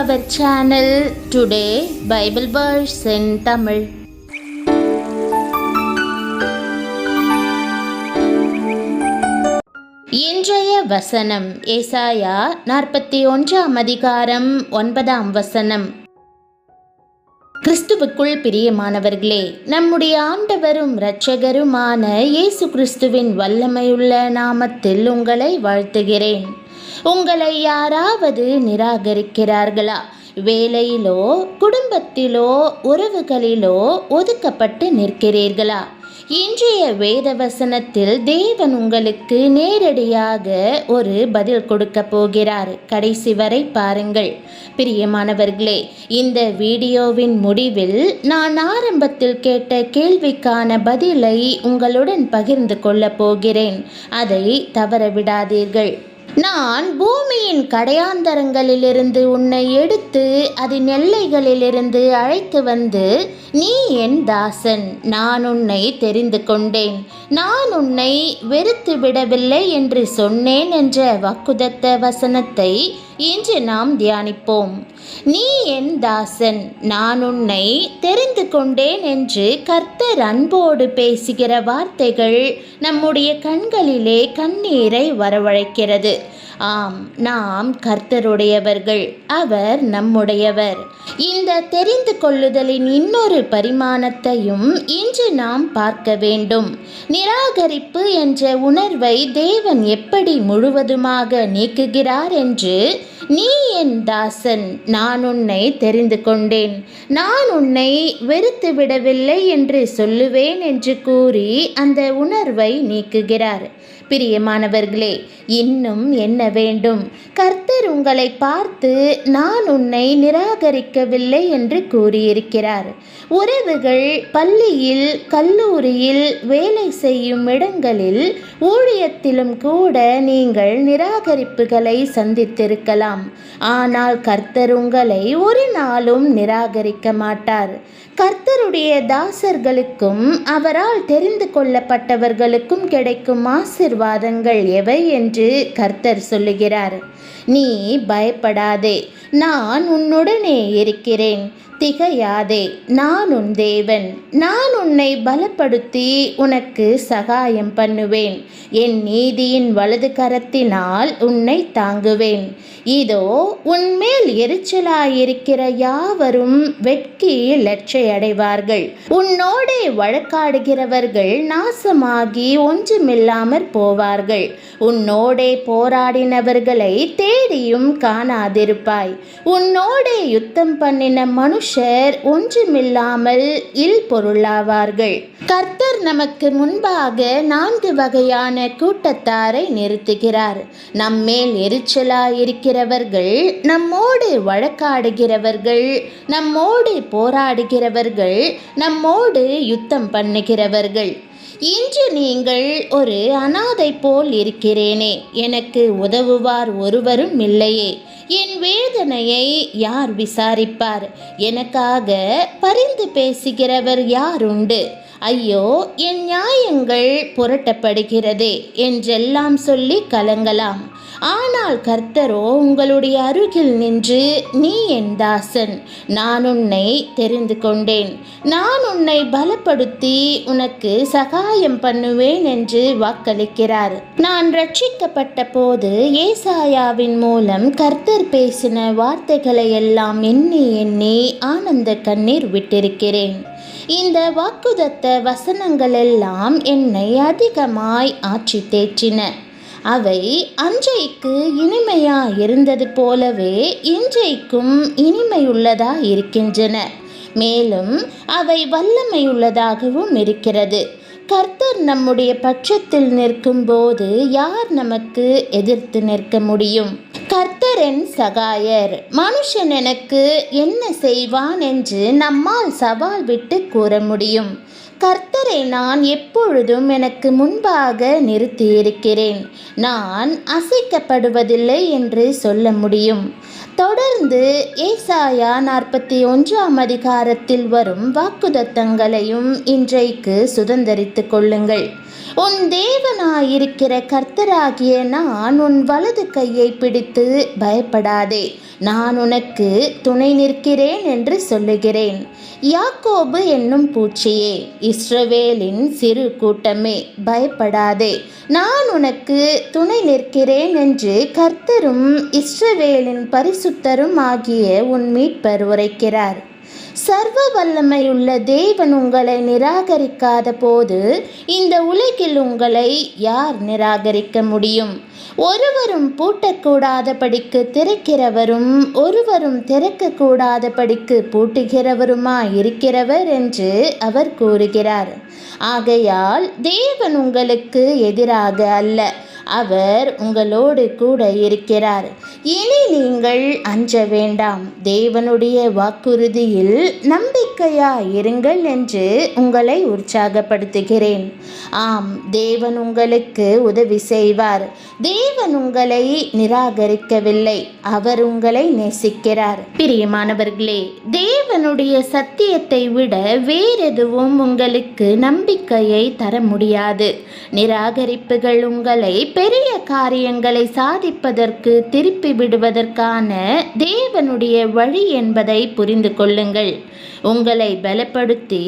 our channel. Today Bible verse in Tamil. இன்றைய வசனம் ஏசாயா 41 அதிகாரம் 9 வசனம். கிறிஸ்துவுக்குள் பிரியமானவர்களே, நம்முடைய ஆண்டவரும் இரட்சகருமான இயேசு கிறிஸ்துவின் வல்லமையுள்ள நாமத்தில் உங்களை வாழ்த்துகிறேன். உங்களை யாராவது நிராகரிக்கிறார்களா? வேலையிலோ குடும்பத்திலோ உறவுகளிலோ ஒதுக்கப்பட்டு நிற்கிறீர்களா? இன்றைய வேத வசனத்தில் தேவன் உங்களுக்கு நேரடியாக ஒரு பதில் கொடுக்க போகிறார். கடைசி வரை பாருங்கள். பிரியமானவர்களே, இந்த வீடியோவின் முடிவில் நான் ஆரம்பத்தில் கேட்ட கேள்விக்கான பதிலை உங்களுடன் பகிர்ந்து கொள்ளப் போகிறேன். அதை தவறவிடாதீர்கள். நான் பூமியின் கடையாந்தரங்களிலிருந்து உன்னை எடுத்து அதன் எல்லைகளிலிருந்து அழைத்து வந்து, நீ என் தாசன், நான் உன்னை தெரிந்து கொண்டேன், நான் உன்னை வெறுத்து விடவில்லை என்று சொன்னேன் என்ற வாக்குதத்த வசனத்தை இன்று நாம் தியானிப்போம். நீ என் தாசன், நான் உன்னை தெரிந்து கொண்டேன் என்று கர்த்தர் அன்போடு பேசுகிற வார்த்தைகள் நம்முடைய கண்களிலே கண்ணீரை வரவழைக்கிறது. ஆம், நாம் கர்த்தருடையவர்கள், அவர் நம்முடையவர். இந்த தெரிந்து கொள்ளுதலின் இன்னொரு பரிமாணத்தையும் இன்று நாம் பார்க்க வேண்டும். நிராகரிப்பு என்ற உணர்வை தேவன் எப்படி முழுவதுமாக நீக்குகிறார் என்று, நீ என் தாசன், நான் உன்னை தெரிந்து கொண்டேன், நான் உன்னை வெறுத்து விடவில்லை என்று சொல்லுவேன் என்று கூறி அந்த உணர்வை நீக்குகிறார். பிரியமானவர்களே, இன்னும் என்ன வேண்டும்? கர்த்தர் உங்களை பார்த்து நான் உன்னை நிராகரிக்கவில்லை என்று கூறியிருக்கிறார். உறவுகள், பள்ளியில், கல்லூரியில், வேலை செய்யும் இடங்களில், ஊழியத்திலும் கூட நீங்கள் நிராகரிப்புகளை சந்தித்திருக்கலாம். ஆனால் கர்த்தர் உங்களை ஒரு நாளும் நிராகரிக்க மாட்டார். கர்த்தருடைய தாசர்களுக்கும் அவரால் தெரிந்து கொள்ளப்பட்டவர்களுக்கும் கிடைக்கும் ஆசீர்வாதங்கள் எவை என்று கர்த்தர் சொல்லுகிறார். நீ பயப்படாதே, நான் உன்னுடனே இருக்கிறேன், திகையாதே, நான் உன் தேவன், நான் உன்னை பலப்படுத்தி உனக்கு சகாயம் பண்ணுவேன், என் நீதியின் வலது கரத்தினால் உன்னை தாங்குவேன். இதோ உன்மேல் எரிச்சலாயிருக்கிற யாவரும் வெட்கி லட்சையடைவார்கள். உன்னோடே வழக்காடுகிறவர்கள் நாசமாகி ஒன்றுமில்லாமற் போவார்கள். உன்னோடே போராடினவர்களை தேடியும் காணாதிருப்பாய். உன்னோடே யுத்தம் பண்ணின மனுஷர் ஒன்றுமில்லாமல் பொருளாவார்கள். கர்த்தர் நமக்கு முன்பாக 4 வகையான கூட்டத்தாரை நிறுத்துகிறார். நம்மேல் எரிச்சலாயிருக்கிறவர்கள், நம்மோடு வழக்காடுகிறவர்கள், நம்மோடு போராடுகிறவர்கள், நம்மோடு யுத்தம் பண்ணுகிறவர்கள். இன்று நீங்கள் ஒரு அனாதை போல் இருக்கிறேனே, எனக்கு உதவுவார் ஒருவரும் இல்லையே, என் வேதனையை யார் விசாரிப்பார், எனக்காக பரிந்து பேசுகிறவர் யாருண்டு, ஐயோ என் நியாயங்கள் புரட்டப்படுகிறதே என்றெல்லாம் சொல்லி கலங்கலாம். ஆனால் கர்த்தரோ உங்களுடைய அருகில் நின்று, நீ என் தாசன், நான் உன்னை தெரிந்து கொண்டேன், நான் உன்னை பலப்படுத்தி உனக்கு சகாயம் பண்ணுவேன் என்று வாக்களிக்கிறார். நான் ரட்சிக்கப்பட்ட போது ஏசாயாவின் மூலம் கர்த்தர் பேசின வார்த்தைகளை எல்லாம் எண்ணி எண்ணி ஆனந்த கண்ணீர் விட்டிருக்கிறேன். இந்த வாக்குதத்த வசனங்கள் எல்லாம் என்னை அதிகமாய் ஆட்சி தேற்றின. அவை அன்றைக்கு இனிமையா இருந்தது போலவே இன்றைக்கும் இனிமையுள்ளதா இருக்கின்றன. மேலும் அவை வல்லமையுள்ளதாகவும் இருக்கிறது. கர்த்தர் நம்முடைய பட்சத்தில் நிற்கும் போது யார் நமக்கு எதிர்த்து நிற்க முடியும்? கர்த்தர் என் சகாயர், மனுஷன் எனக்கு என்ன செய்வான் என்று நம்மால் சவால் விட்டு கூற முடியும். கர்த்தரை நான் எப்பொழுதும் எனக்கு முன்பாக நிறுத்தியிருக்கிறேன், நான் அசைக்கப்படுவதில்லை என்று சொல்ல முடியும். தொடர்ந்து ஏசாயா 41 அதிகாரத்தில் வரும் வாக்குத்தத்தங்களையும் இன்றைக்கு சுதந்தரித்து கொள்ளுங்கள். உன் தேவனாயிருக்கிற கர்த்தராகிய நான் உன் வலது கையை பிடித்து பயப்படாதே, நான் உனக்கு துணை நிற்கிறேன் என்று சொல்லுகிறேன். யாக்கோபு என்னும் பூச்சியே, இஸ்ரவேலின் சிறு கூட்டமே, பயப்படாதே, நான் உனக்கு துணை நிற்கிறேன் என்று கர்த்தரும் இஸ்ரவேலின் பரிசுத்தரும் ஆகிய உன் மீட்பர் உரைக்கிறார். சர்வ வல்லமையுள்ள தேவன் உங்களை நிராகரிக்காத போது இந்த உலகில் உங்களை யார் நிராகரிக்க முடியும்? ஒருவரும் பூட்டக்கூடாதபடிக்கு திறக்கிறவரும் ஒருவரும் திறக்கக்கூடாதபடிக்கு பூட்டுகிறவருமாயிருக்கிறவர் என்று அவர் கூறுகிறார். ஆகையால் தேவன் உங்களுக்கு எதிராக அல்ல, அவர் உங்களோடு கூட இருக்கிறார். இனி நீங்கள் அஞ்ச வேண்டாம், தேவனுடைய வாக்குறுதியில் நம்பிக்கையாயிருங்கள் என்று உங்களை உற்சாகப்படுத்துகிறேன். ஆம், தேவன் உங்களுக்கு உதவி செய்வார். தேவன் உங்களை நிராகரிக்கவில்லை, அவர் உங்களை நேசிக்கிறார். பிரியமானவர்களே, தேவனுடைய சத்தியத்தை விட வேறெதுவும் உங்களுக்கு நம்பிக்கையை தர முடியாது. நிராகரிப்புகள் உங்களை பெரிய காரியங்களை சாதிப்பதற்கு திருப்பி விடுவதற்கான தேவனுடைய வழி என்பதை புரிந்து கொள்ளுங்கள். உங்களை பலப்படுத்தி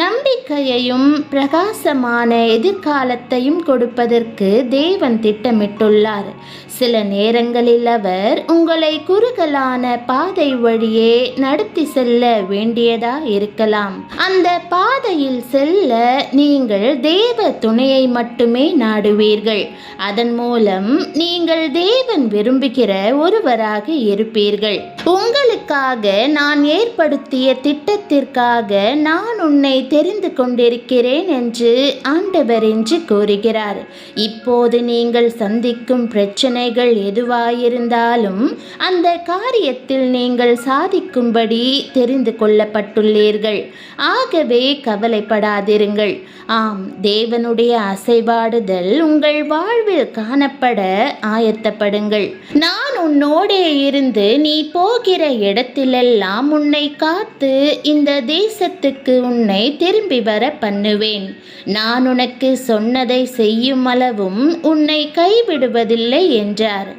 நம்பிக்கையையும் பிரகாசமான எதிர்காலத்தையும் கொடுப்பதற்கு தேவன் திட்டமிட்டுள்ளார். சில நேரங்களில் அவர் உங்களை குறுகலான பாதை வழியே நடத்தி செல்ல வேண்டியதா இருக்கலாம். அந்த பாதையில் செல்ல நீங்கள் தேவ துணையை மட்டுமே நாடுவீர்கள். அதன் மூலம் நீங்கள் தேவன் விரும்புகிற ஒருவராக இருப்பீர்கள். உங்களுக்காக நான் ஏற்படுத்திய திட்டத்திற்காக நான் உன்னை தெரிந்து கொண்டிருக்கிறேன் என்று ஆண்டவர் என்று கூறுகிறார். இப்போது நீங்கள் சந்திக்கும் பிரச்சனைகள் எதுவாயிருந்தாலும் அந்த காரியத்தில் நீங்கள் சாதிக்கும்படி தெரிந்து கொள்ளப்பட்டுள்ளீர்கள். ஆகவே கவலைப்படாதிருங்கள். ஆம், தேவனுடைய அசைவாடுதல் உங்கள் வாழ்வில் காணப்பட ஆயத்தப்படுங்கள். நான் உன்னோடே இருந்து நீ போகிற இடத்திலெல்லாம் உன்னை காத்து இந்த தேசத்துக்கு உன்னை திரும்பி வர பண்ணுவேன். நான் உனக்கு சொன்னதை செய்யும் அளவும் உன்னை கைவிடுவதில்லை என்றார்.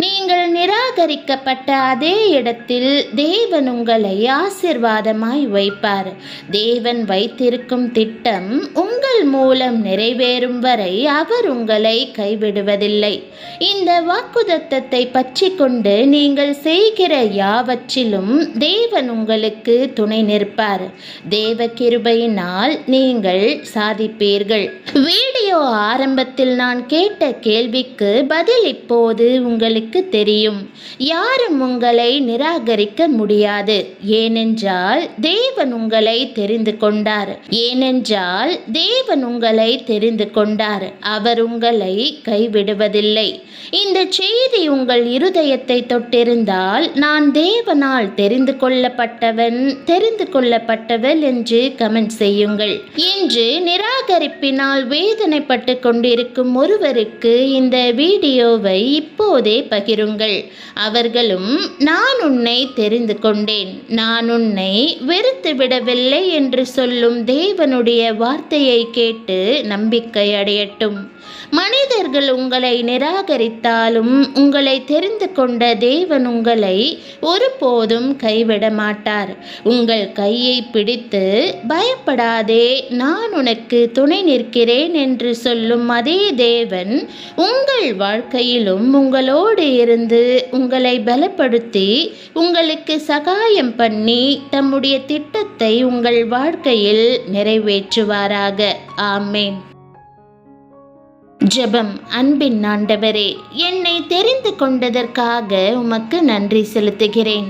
நீங்கள் நிராகரிக்கப்பட்ட அதே இடத்தில் தேவன் உங்களை ஆசீர்வாதமாய் வைப்பார். தேவன் வைத்திருக்கும் திட்டம் உங்கள் மூலம் நிறைவேறும் வரை அவர் உங்களை கைவிடுவதில்லை. இந்த வாக்குத்தத்தத்தை பற்றி கொண்டு நீங்கள் செய்கிற யாவற்றிலும் தேவன் உங்களுக்கு துணை நிற்பார். தேவ கிருபையினால் நீங்கள் சாதிப்பீர்கள். வீடியோ ஆரம்பத்தில் நான் கேட்ட கேள்விக்கு பதில் இப்போது உங்களுக்கு தெரியும். யாரும் உங்களை நிராகரிக்க முடியாது. ஏனென்றால் தேவன் உங்களை தெரிந்து கொண்டார். அவர் உங்களை கைவிடுவதில்லை. இந்த செய்தி உங்கள் இருதயத்தை தொட்டிருந்தால் நான் தேவனால் தெரிந்து கொள்ளப்பட்டவள் என்று கமெண்ட் செய்யுங்கள். இன்று நிராகரிப்பினால் வேதனைப்பட்டு கொண்டிருக்கும் ஒருவருக்கு இந்த வீடியோவை இப்போதே பகிருங்கள். அவர்களும் நான் உன்னை தெரிந்து கொண்டேன், நான் உன்னை வெறுத்து விடவில்லை என்று சொல்லும் தேவனுடைய வார்த்தையை கேட்டு நம்பிக்கை அடையட்டும். மனிதர்கள் உங்களை நிராகரித்தாலும் உங்களை தெரிந்து கொண்ட தேவன் உங்களை ஒருபோதும் கைவிட மாட்டார். உங்கள் கையை பிடித்து பயப்படாதே, நான் உனக்கு துணை நிற்கிறேன் என்று சொல்லும் அதே தேவன் உங்கள் வாழ்க்கையிலும் உங்களோடு இருந்து உங்களை பலப்படுத்தி உங்களுக்கு சகாயம் பண்ணி தம்முடைய திட்டத்தை உங்கள் வாழ்க்கையில் நிறைவேற்றுவாராக. ஆமேன். ஜெபம். அன்பின் ஆண்டவரே, என்னை தெரிந்து கொண்டதற்காக உமக்கு நன்றி செலுத்துகிறேன்.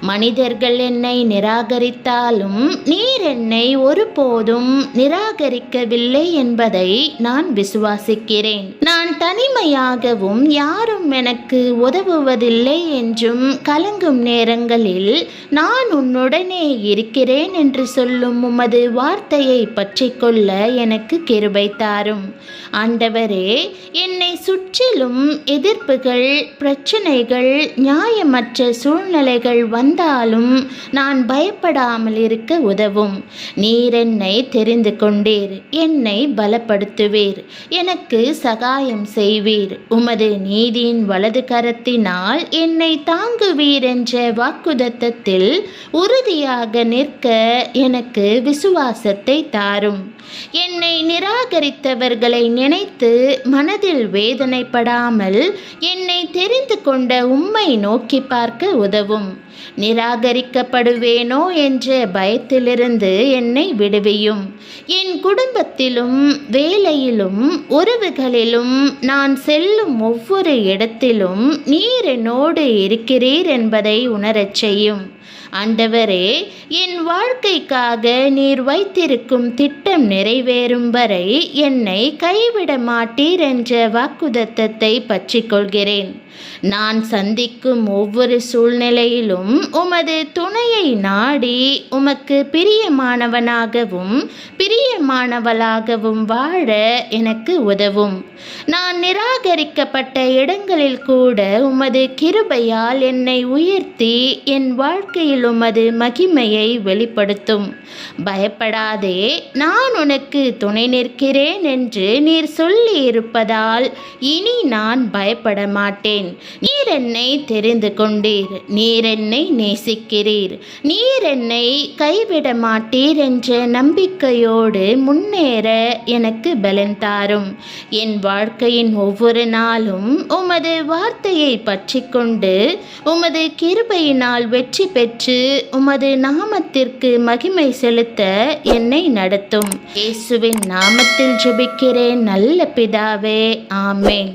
மனிதர்கள் என்னை நிராகரித்தாலும் நீர் என்னை ஒருபோதும் நிராகரிக்கவில்லை என்பதை நான் விசுவாசிக்கிறேன். நான் தனிமையாகவும் யாரும் எனக்கு உதவுவதில்லை என்றும் கலங்கும் நேரங்களில் நான் உன்னுடனே இருக்கிறேன் என்று சொல்லும் உமது வார்த்தையை பற்றி கொள்ள எனக்கு கிருபை தாரும். ஆண்டவரே, என்னை சுற்றிலும் எதிர்ப்புகள், பிரச்சனைகள், நியாயமற்ற சூழ்நிலைகள் வந்தாலும் நான் பயப்படாமல் இருக்க உதவும். நீர் என்னை தெரிந்து கொண்டீர், என்னை பலப்படுத்துவீர், எனக்கு சகாயம் செய்வீர். உமது நீதியின் வலது கரத்தினால் என்னை தாங்குவீர் என்ற வாக்குதத்தத்தில் உறுதியாக நிற்க எனக்கு விசுவாசத்தை தாரும். என்னை நிராகரித்தவர்களை நினைத்து மனதில் வேதனைப்படாமல் என்னை தெரிந்து கொண்ட உம்மை நோக்கி பார்க்க உதவும். நிராகரிக்கப்படுவேனோ என்ற பயத்திலிருந்து என்னை விடுவியும். என் குடும்பத்திலும் வேலையிலும் உறவுகளிலும் நான் செல்லும் ஒவ்வொரு இடத்திலும் நீர் என்னோடு இருக்கிறீர் என்பதை உணரச் செய்யும். ஆண்டவரே, என் வாழ்க்கைக்காக நீர் வைத்திருக்கும் திட்டம் நிறைவேறும் வரை என்னை கைவிட மாட்டீர் என்ற வாக்குதத்தத்தை பற்றிக்கொள்கிறேன். நான் சந்திக்கும் ஒவ்வொரு சூழ்நிலையிலும் உமது துணையை நாடி உமக்கு பிரியமானவனாகவும் பிரியமானவளாகவும் வாழ எனக்கு உதவும். நான் நிராகரிக்கப்பட்ட இடங்களில் கூட உமது கிருபையால் என்னை உயர்த்தி என் வாழ்க்கையில் உமது மகிமையை வெளிப்படுத்தும். பயப்படாதே, நான் உனக்கு துணை நிற்கிறேன் என்று நீர் சொல்லி இருப்பதால் இனி நான் பயப்பட மாட்டேன். நீர் என்னை தெரிந்து கொண்டீர், நீர் என்னை நேசிக்கிறீர், நீர் என்னை கைவிட மாட்டீர் என்ற நம்பிக்கையோடு முன்னேற எனக்கு பலன் தாரும். என் வாழ்க்கையின் ஒவ்வொரு நாளும் உமது வார்த்தையை பற்றி கொண்டு உமது கிருபையினால் வெற்றி பெற்று உமது நாமத்திற்கு மகிமை செலுத்த என்னை நடத்தும். இயேசுவின் நாமத்தில் ஜெபிக்கிறேன் நல்ல பிதாவே, ஆமென்.